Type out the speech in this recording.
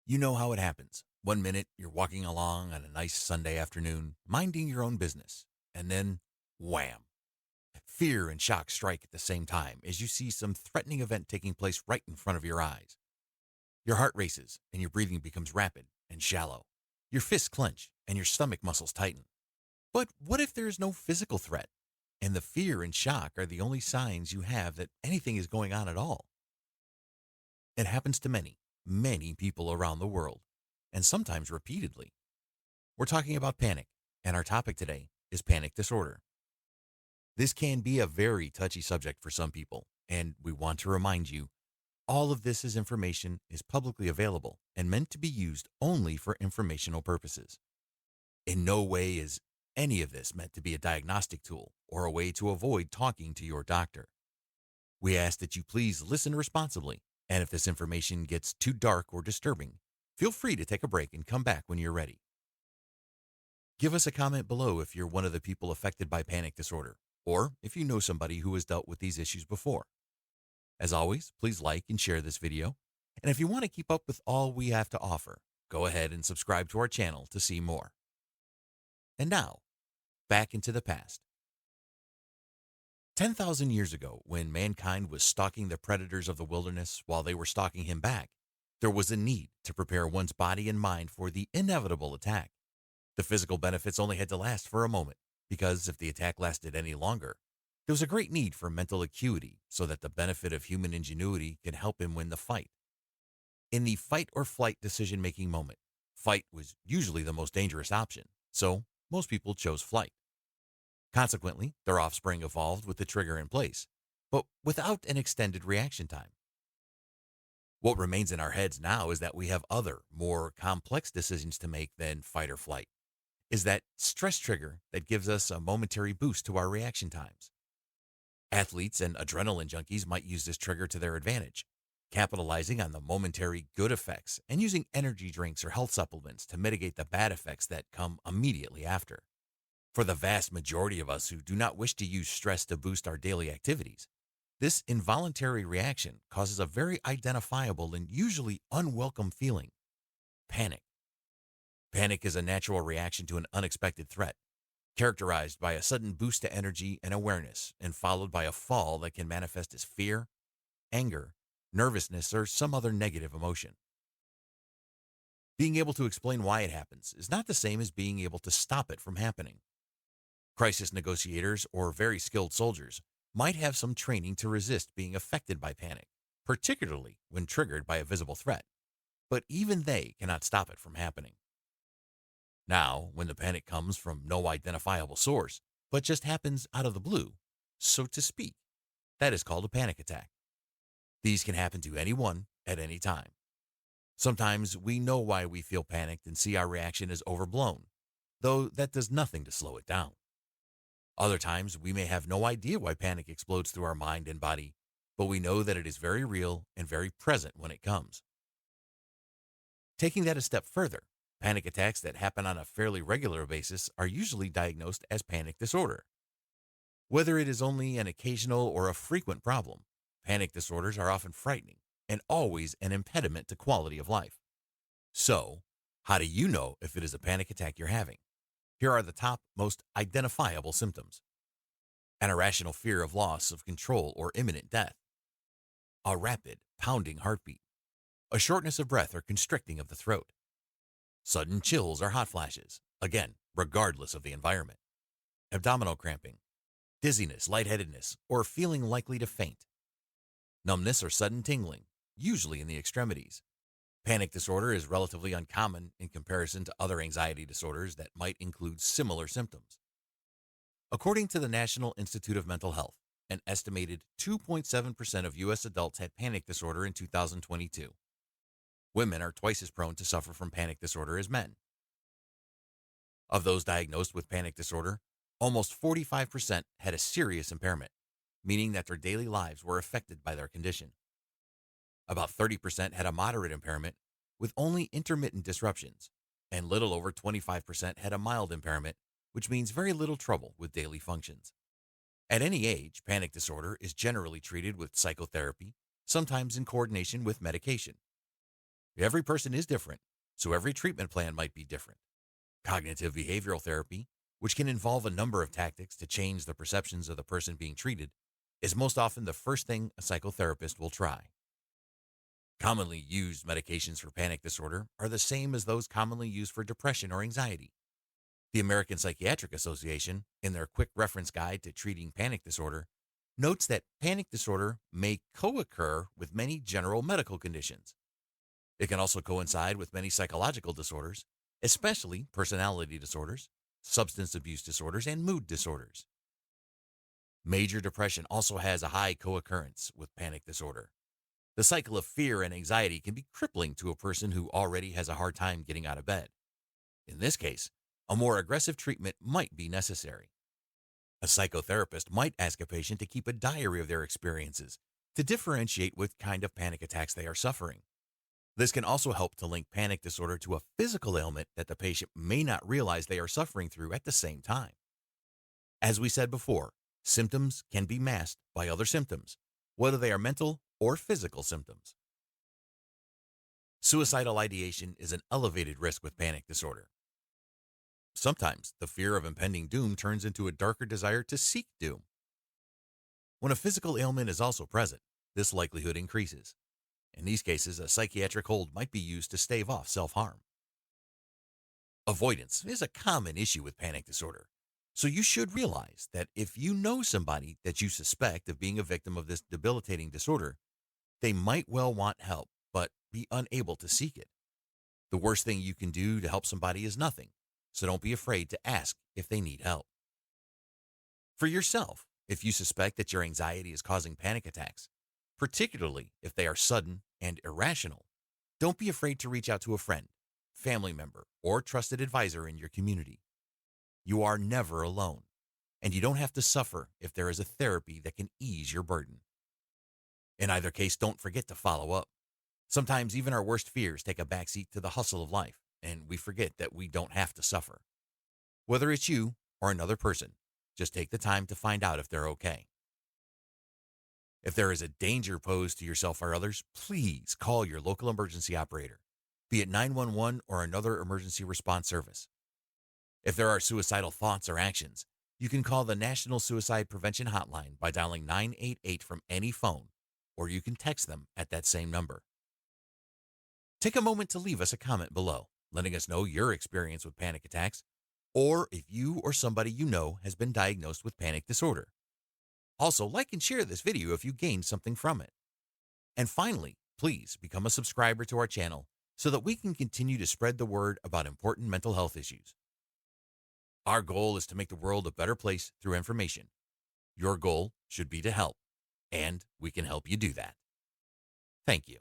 You know how it happens. One minute, you're walking along on a nice Sunday afternoon, minding your own business, and then wham! Fear and shock strike at the same time as you see some threatening event taking place right in front of your eyes. Your heart races and your breathing becomes rapid and shallow. Your fists clench and your stomach muscles tighten. But what if there is no physical threat? And the fear and shock are the only signs you have that anything is going on at all. It happens to many, many people around the world, and sometimes repeatedly. We're talking about panic, and our topic today is panic disorder. This can be a very touchy subject for some people, and we want to remind you all of this is information is publicly available and meant to be used only for informational purposes. In no way is any of this meant to be a diagnostic tool or a way to avoid talking to your doctor. We ask that you please listen responsibly, and if this information gets too dark or disturbing, feel free to take a break and come back when you're ready. Give us a comment below if you're one of the people affected by panic disorder, or if you know somebody who has dealt with these issues before. As always, please like and share this video, and if you want to keep up with all we have to offer, go ahead and subscribe to our channel to see more. And now, back into the past. 10,000 years ago, when mankind was stalking the predators of the wilderness while they were stalking him back, there was a need to prepare one's body and mind for the inevitable attack. The physical benefits only had to last for a moment, because if the attack lasted any longer, there was a great need for mental acuity so that the benefit of human ingenuity could help him win the fight. In the fight or flight decision-making moment, fight was usually the most dangerous option, so most people chose flight. Consequently, their offspring evolved with the trigger in place, but without an extended reaction time. What remains in our heads now is that we have other, more complex decisions to make than fight or flight, is that stress trigger that gives us a momentary boost to our reaction times. Athletes and adrenaline junkies might use this trigger to their advantage, capitalizing on the momentary good effects and using energy drinks or health supplements to mitigate the bad effects that come immediately after. For the vast majority of us who do not wish to use stress to boost our daily activities, this involuntary reaction causes a very identifiable and usually unwelcome feeling: panic. Panic is a natural reaction to an unexpected threat, characterized by a sudden boost to energy and awareness, and followed by a fall that can manifest as fear, anger, nervousness, or some other negative emotion. Being able to explain why it happens is not the same as being able to stop it from happening. Crisis negotiators or very skilled soldiers might have some training to resist being affected by panic, particularly when triggered by a visible threat, but even they cannot stop it from happening. Now, when the panic comes from no identifiable source, but just happens out of the blue, so to speak, that is called a panic attack. These can happen to anyone at any time. Sometimes we know why we feel panicked and see our reaction as overblown, though that does nothing to slow it down. Other times we may have no idea why panic explodes through our mind and body, but we know that it is very real and very present when it comes. Taking that a step further, panic attacks that happen on a fairly regular basis are usually diagnosed as panic disorder. Whether it is only an occasional or a frequent problem, panic disorders are often frightening and always an impediment to quality of life. So, how do you know if it is a panic attack you're having? Here are the top most identifiable symptoms: an irrational fear of loss of control or imminent death, a rapid, pounding heartbeat, a shortness of breath or constricting of the throat, sudden chills or hot flashes, again, regardless of the environment, abdominal cramping, dizziness, lightheadedness, or feeling likely to faint, numbness or sudden tingling, usually in the extremities. Panic disorder is relatively uncommon in comparison to other anxiety disorders that might include similar symptoms. According to the National Institute of Mental Health, an estimated 2.7% of U.S. adults had panic disorder in 2022. Women are twice as prone to suffer from panic disorder as men. Of those diagnosed with panic disorder, almost 45% had a serious impairment, meaning that their daily lives were affected by their condition. About 30% had a moderate impairment with only intermittent disruptions, and little over 25% had a mild impairment, which means very little trouble with daily functions. At any age, panic disorder is generally treated with psychotherapy, sometimes in coordination with medication. Every person is different, so every treatment plan might be different. Cognitive behavioral therapy, which can involve a number of tactics to change the perceptions of the person being treated, is most often the first thing a psychotherapist will try. Commonly used medications for panic disorder are the same as those commonly used for depression or anxiety. The American Psychiatric Association, in their quick reference guide to treating panic disorder, notes that panic disorder may co-occur with many general medical conditions. It can also coincide with many psychological disorders, especially personality disorders, substance abuse disorders, and mood disorders. Major depression also has a high co-occurrence with panic disorder. The cycle of fear and anxiety can be crippling to a person who already has a hard time getting out of bed. In this case, a more aggressive treatment might be necessary. A psychotherapist might ask a patient to keep a diary of their experiences to differentiate what kind of panic attacks they are suffering. This can also help to link panic disorder to a physical ailment that the patient may not realize they are suffering through at the same time. As we said before, symptoms can be masked by other symptoms, whether they are mental or physical symptoms. Suicidal ideation is an elevated risk with panic disorder. Sometimes the fear of impending doom turns into a darker desire to seek doom. When a physical ailment is also present, this likelihood increases. In these cases, a psychiatric hold might be used to stave off self-harm. Avoidance is a common issue with panic disorder, so you should realize that if you know somebody that you suspect of being a victim of this debilitating disorder, they might well want help, but be unable to seek it. The worst thing you can do to help somebody is nothing, so don't be afraid to ask if they need help. For yourself, if you suspect that your anxiety is causing panic attacks, particularly if they are sudden and irrational, don't be afraid to reach out to a friend, family member, or trusted advisor in your community. You are never alone, and you don't have to suffer if there is a therapy that can ease your burden. In either case, don't forget to follow up. Sometimes even our worst fears take a backseat to the hustle of life, and we forget that we don't have to suffer. Whether it's you or another person, just take the time to find out if they're okay. If there is a danger posed to yourself or others, please call your local emergency operator, be it 911 or another emergency response service. If there are suicidal thoughts or actions, you can call the National Suicide Prevention Hotline by dialing 988 from any phone, or you can text them at that same number. Take a moment to leave us a comment below, letting us know your experience with panic attacks, or if you or somebody you know has been diagnosed with panic disorder. Also, like and share this video if you gained something from it. And finally, please become a subscriber to our channel so that we can continue to spread the word about important mental health issues. Our goal is to make the world a better place through information. Your goal should be to help, and we can help you do that. Thank you.